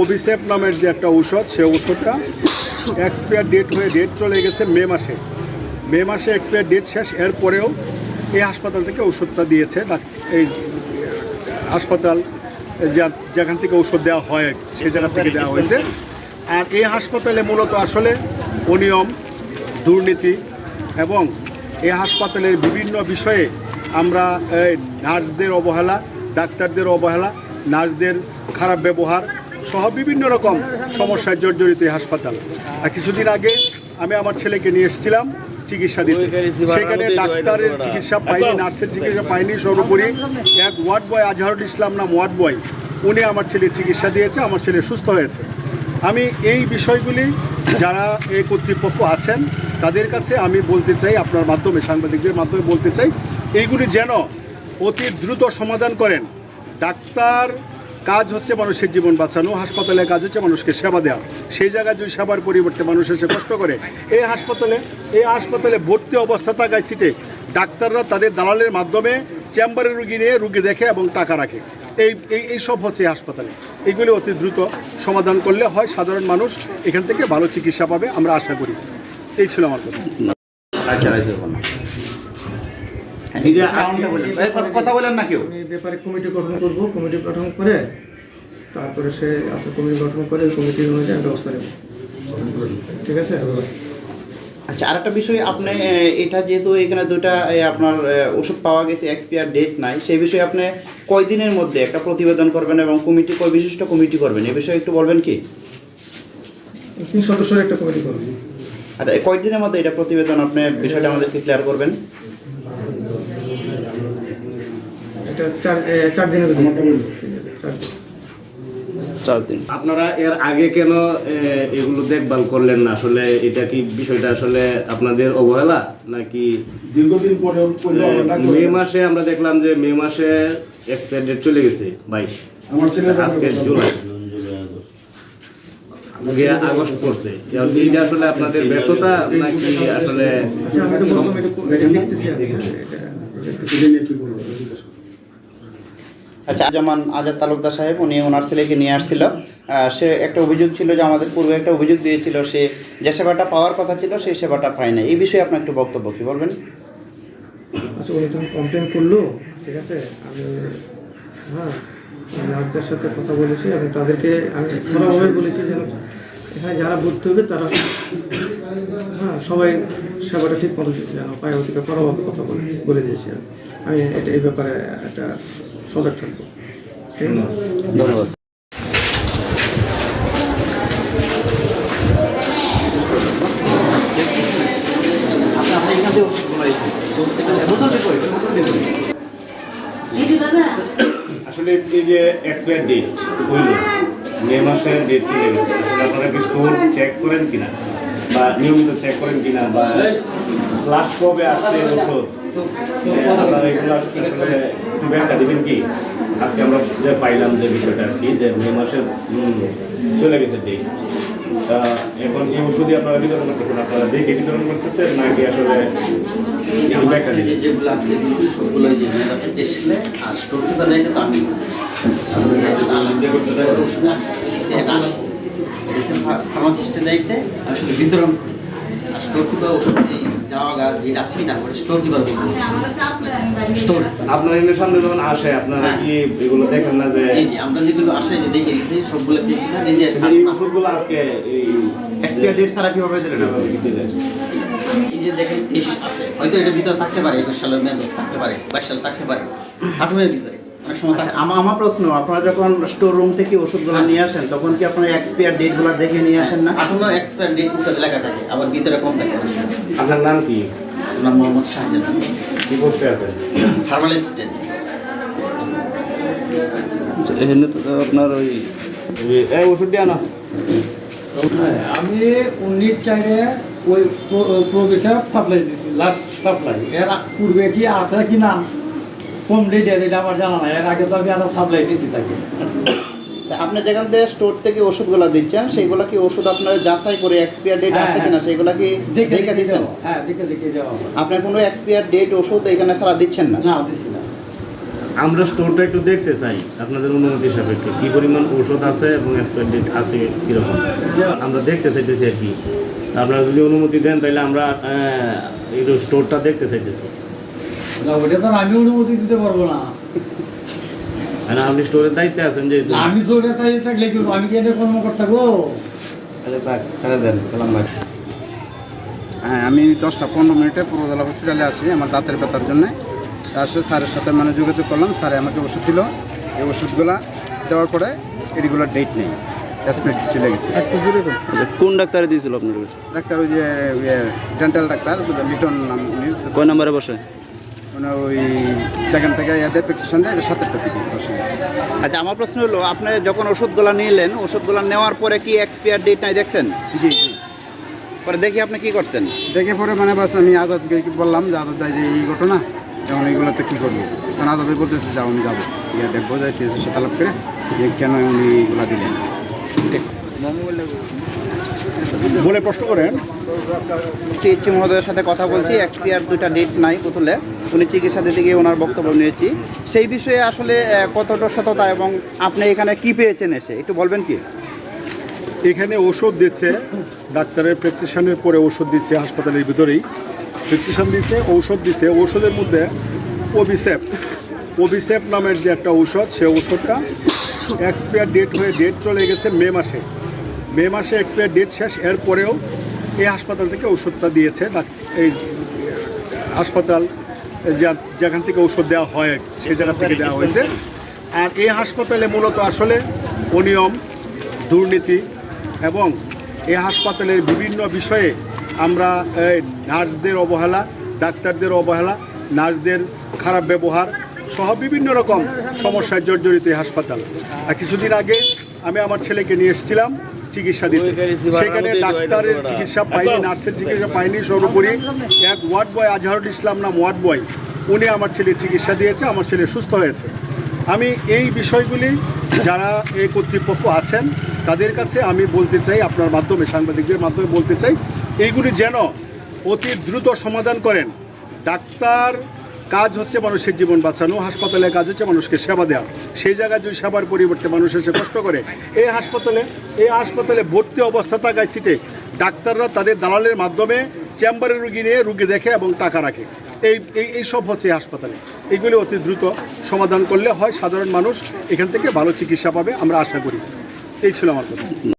ওবিসেপ নামের যে একটা ঔষধ, সে ঔষধটা এক্সপায়ার ডেট হয়ে ডেট চলে গেছে মে মাসে এক্সপায়ার ডেট শেষ। এরপরেও এই হাসপাতাল থেকে ওষুধটা দিয়েছে। এই হাসপাতাল যেখান থেকে ওষুধ দেওয়া হয় সেই জায়গা থেকে দেওয়া হয়েছে। আর এই হাসপাতালে মূলত আসলে অনিয়ম, দুর্নীতি এবং এই হাসপাতালের বিভিন্ন বিষয়ে আমরা নার্সদের অবহেলা, ডাক্তারদের অবহেলা, নার্সদের খারাপ ব্যবহার সহ বিভিন্ন রকম সমস্যায় জর্জরিত এই হাসপাতাল। আর কিছুদিন আগে আমি আমার ছেলেকে নিয়ে এসেছিলাম চিকিৎসা দিতে। সেখানে ডাক্তারের চিকিৎসা পাইনি, নার্সের চিকিৎসা পাইনি। সর্বোপরি এক ওয়ার্ড বয়, আজহারুল ইসলাম নাম ওয়ার্ড বয়, উনি আমার ছেলের চিকিৎসা দিয়েছে, আমার ছেলে সুস্থ হয়েছে। আমি এই বিষয়গুলি যারা এই কর্তৃপক্ষ আছেন তাদের কাছে আমি বলতে চাই, আপনার মাধ্যমে, সাংবাদিকদের মাধ্যমে বলতে চাই, এইগুলি যেন অতি দ্রুত সমাধান করেন। ডাক্তার কাজ হচ্ছে মানুষের জীবন বাঁচানো, হাসপাতালের কাজ হচ্ছে মানুষকে সেবা দেওয়া। সেই জায়গায় যদি সেবার পরিবর্তে মানুষ এসে কষ্ট করে এই হাসপাতালে ভর্তি অবস্থা থাকায় সিটে ডাক্তাররা তাদের দালালের মাধ্যমে চেম্বারে রুগী নিয়ে রুগী দেখে এবং টাকা রাখে। এই সব হচ্ছে এই হাসপাতালে। এইগুলি অতি দ্রুত সমাধান করলে হয় সাধারণ মানুষ এখান থেকে ভালো চিকিৎসা পাবে, আমরা আশা করি। এই ছিল আমার কথা বলেন না কেউ। এই ব্যাপারে কমিটি গঠন করব, কমিটি গঠন করে তারপরে সে আপনার কমিটি গঠন করে কমিটির অনুযায়ী ব্যবস্থা নেব। ঠিক আছে। আচ্ছা, আরেকটা বিষয়, আপনি এটা যেহেতু এখানে দুটা আপনার ওষুধ পাওয়া গেছে, এক্সপায়ার ডেট নাই, সেই বিষয়ে আপনি কয়দিনের মধ্যে একটা প্রতিবেদন করবেন এবং কমিটি, কয় বিশিষ্ট কমিটি করবেন, এই বিষয়ে একটু বলবেন কি? 3 সদস্যের একটা কমিটি করব। আর কয়দিনের মধ্যে এটা প্রতিবেদন আপনি বিষয়টা আমাদেরকে ক্লিয়ার করবেন? এটা 4 দিনের মধ্যে। 4 দিন। আপনারা এর আগে কেন এগুলো দেখভাল করলেন না? আসলে এটা কি বিষয়টা আসলে আপনাদের অবহেলা নাকি? দীর্ঘদিন পরে মে মাসে আমরা দেখলাম যে মে মাসে এক্সপায়ার ডেট চলে গেছে 22, আমার ছেলে আজকে জুলাই, আগস্ট পড়ছে। এইটা আসলে আপনাদের ব্যর্থতা নাকি আসলে? আচ্ছা, যেমন আজাদ তালুকদার সাহেব, উনি ওনার ছেলেকে নিয়ে আসছিল। সে একটা অভিযোগ ছিল যে আমাদের পূর্বে একটা অভিযোগ দিয়েছিল, সে যে সেবাটা পাওয়ার কথা ছিল সেই সেবাটা পায় না। এই বিষয়ে আপনার একটু বক্তব্য কি বলবেন? আচ্ছা, উনি যখন কমপ্লেন করলো, ঠিক আছে, আমি নার্সদের সাথে কথা বলেছি এবং তাদেরকে আমি খোলাভাবে বলেছি যেন এখানে যারা ভর্তি হবে তারা সবাই সেবাটা ঠিক মতো যেন পায়, অধিকার খোলাভাবে কথা বলে দিয়েছি। আমি এই ব্যাপারে একটা সজাগ থাকবো। ঠিক আছে, ধন্যবাদ। আসলে এই যে এক্সপায়ার ডেট হইল, মে মাসের ডেট চলে গেছে, আপনারা কি স্টোর চেক করেন কিনা বা নিয়মিত চেক করেন কিনা, বা লাস্ট কবে আসছে ওষুধ, আপনারা এগুলো আসলে ব্যাখ্যা দেবেন কি? আজকে আমরা যে পাইলাম যে বিষয়টা আর কি, যে মে মাসের চলে গেছে ডেট, এখন এই ওষুধই আপনারা বিতরণ করতেছেন, আপনারা দেখে বিতরণ করতেছেন নাকি আসলে ব্যাখ্যা দিবেন? যেগুলো আছে সবগুলো যে আছে টেস্টে আর স্টোর কিপার দায়িত্ব তো আমি ফার্মাসিস্টের দায়িত্বে আমি শুধু বিতরণ করি। আর স্টোর কিপার ওষুধ যাওয়া যেটা আছে না ওটা স্টোর কিপার স্টোর আপনার এর সামনে যখন আসে আপনারা কি এগুলো দেখেন না যে আমরা যেগুলো আসে যে দেখে গেছি সবগুলো পেয়েছি না, যে এই ওষুধগুলো আজকে এই এক্সপায়ার ডেট ছাড়া কিভাবে দিলেন? এই যে দেখেন টেস্ট আছে, হয়তো এটার ভিতরে থাকতে পারে 21 সালের মেয়াদ থাকতে পারে, 22 সাল থাকতে পারে, 18-এর ভিতরে অনেক সময় থাকে। আমার প্রশ্ন, আপনারা যখন স্টোর রুম থেকে ওষুধগুলো নিয়ে আসেন তখন কি আপনারা এক্সপায়ার ডেটগুলো দেখে নিয়ে আসেন না? 18 এক্সপায়ার ডেট কোথায় লেখা থাকে, আবার ভিতরে কম থাকে। আপনার নাম কি? নাম মোহাম্মদ শাহজাহান, কি পোস্টে আছে? Thermal assistant. এখানে তো আপনার ওই এই ওষুধটি আনা। আমি 19/4 ওই প্রবেশে সাপ্লাই দিচ্ছি, লাস্ট সাপ্লাই। এর পূর্বে কি আছে কি না কম ডেটের এটা আমার জানা নাই, এর আগে তো আমি আরো সাপ্লাই দিচ্ছি তাকে। আপনি যেখান থেকে স্টোর থেকে ওষুধগুলো দিচ্ছেন সেইগুলো কি ওষুধ আপনারা যাচাই করে এক্সপায়ার ডেট আছে কিনা সেইগুলো কি দেখে দিচ্ছেন? হ্যাঁ, দেখে যাওয়া। আপনার কোনো এক্সপায়ার ডেট ওষুধ এখানে ছাড়া দিচ্ছেন না? না, দিচ্ছি না। আমরা স্টোরটা একটু দেখতে চাই আপনাদের অনুমতি সাপেক্ষে কি পরিমাণ ঔষধ আছে এবং এক্সপায়ার ডেট আছে কীরকম আমরা দেখতে চাইতেছি আর কি। আপনারা যদি অনুমতি দেন তাহলে আমরা একটু স্টোরটা দেখতে চাইতেছি। না ওটা তো আর আমি অনুমতি দিতে পারবো না। মানে আপনি স্টোরের দায়িত্বে আছেন যে আমি তো ওটা তাই থাকলে কি করবো? আমি কি এটা কর্মকর্তা গো? হ্যাঁ, আমি 10টা-15 মিনিটে পূর্বদলা হসপিটালে আসি আমার দাঁতের ব্যথার জন্য। আসলে স্যারের সাথে মানে যোগাযোগ করলাম, স্যারে আমাকে ওষুধ দিল। এই ওষুধগুলা দেওয়ার পরে এগুলোর ডেট নেই, এক্সপায়ার চলে গেছে। কোন ডাক্তারে দিয়েছিল আপনার? ডাক্তার ওই যে ডেন্টাল ডাক্তার লিটন নাম, উনি কয় নম্বরে বসে? মানে ওই যেখান থেকে এদের প্রেসক্রিপশন দেয় 7টা থেকে বসে। আচ্ছা, আমার প্রশ্ন হলো আপনি যখন ওষুধগুলো নিলেন, ওষুধগুলো নেওয়ার পরে কি এক্সপায়ার ডেট নাই দেখছেন? জি জি, পরে দেখি আপনি কি করছেন? দেখে পরে মানে বাস আমি আজাদকে বললাম যে আজাদ ভাই যে এই ঘটনা, এখন এইগুলোতে কী করবো? কারণ আজাদ ভাই বলতেছে যাও আমি যাবো, ইয়ে দেখবো যে টিএসের সাথে আলাপ করে যে কেন উনি এইগুলো দিলেন। বলে প্রশ্ন করেন। চিকিৎসক মহোদয়ের সাথে কথা বলছি, এক্সপায়ার 2টা ডেট নাই পুতুলে, উনি চিকিৎসা দিতে গিয়ে ওনার বক্তব্য নিয়েছি। সেই বিষয়ে আসলে কতটা সততা এবং আপনি এখানে কি পেয়েছেন এসে একটু বলবেন কি? এখানে ওষুধ দিচ্ছে, ডাক্তারের প্রেসক্রিপশনের পরে ওষুধ দিচ্ছে, হাসপাতালের ভিতরেই প্রেসক্রিপশন দিচ্ছে, ঔষধ দিচ্ছে। ঔষধের মধ্যে ওবিসেপ নামের যে একটা ঔষধ, সে ঔষধটা এক্সপায়ার ডেট হয়ে ডেট চলে গেছে মে মাসে এক্সপায়ার ডেট শেষ। এরপরেও এই হাসপাতাল থেকে ওষুধটা দিয়েছে। এই হাসপাতাল যেখান থেকে ওষুধ দেওয়া হয় সেই জায়গা থেকে দেওয়া হয়েছে। আর এই হাসপাতালে মূলত আসলে অনিয়ম, দুর্নীতি এবং এই হাসপাতালের বিভিন্ন বিষয়ে আমরা নার্সদের অবহেলা, ডাক্তারদের অবহেলা, নার্সদের খারাপ ব্যবহার সহ বিভিন্ন রকম সমস্যায় জর্জরিত এই হাসপাতাল। আর কিছুদিন আগে আমি আমার ছেলেকে নিয়ে এসেছিলাম চিকিৎসা দিতে, সেখানে ডাক্তারের চিকিৎসা পাইনি, নার্সের চিকিৎসা পাইনি। সর্বোপরি এক ওয়ার্ড বয়, আজহারুল ইসলাম নাম ওয়ার্ড বয়, উনি আমার ছেলের চিকিৎসা দিয়েছে, আমার ছেলে সুস্থ হয়েছে। আমি এই বিষয়গুলি যারা এই কর্তৃপক্ষ আছেন তাদের কাছে আমি বলতে চাই, আপনার মাধ্যমে, সাংবাদিকদের মাধ্যমে বলতে চাই, এইগুলি যেন অতি দ্রুত সমাধান করেন। ডাক্তার কাজ হচ্ছে মানুষের জীবন বাঁচানো, হাসপাতালের কাজ হচ্ছে মানুষকে সেবা দেওয়া। সেই জায়গায় যদি সেবার পরিবর্তে মানুষ এসে কষ্ট করে, এই হাসপাতালে ভর্তি অবস্থা থাকায় সিটে ডাক্তাররা তাদের দালালের মাধ্যমে চেম্বারে রুগী নিয়ে রুগী দেখে এবং টাকা রাখে। এই সব হচ্ছে হাসপাতালে। এইগুলি অতি দ্রুত সমাধান করলে হয় সাধারণ মানুষ এখান থেকে ভালো চিকিৎসা পাবে, আমরা আশা করি। এই ছিল আমার কথা।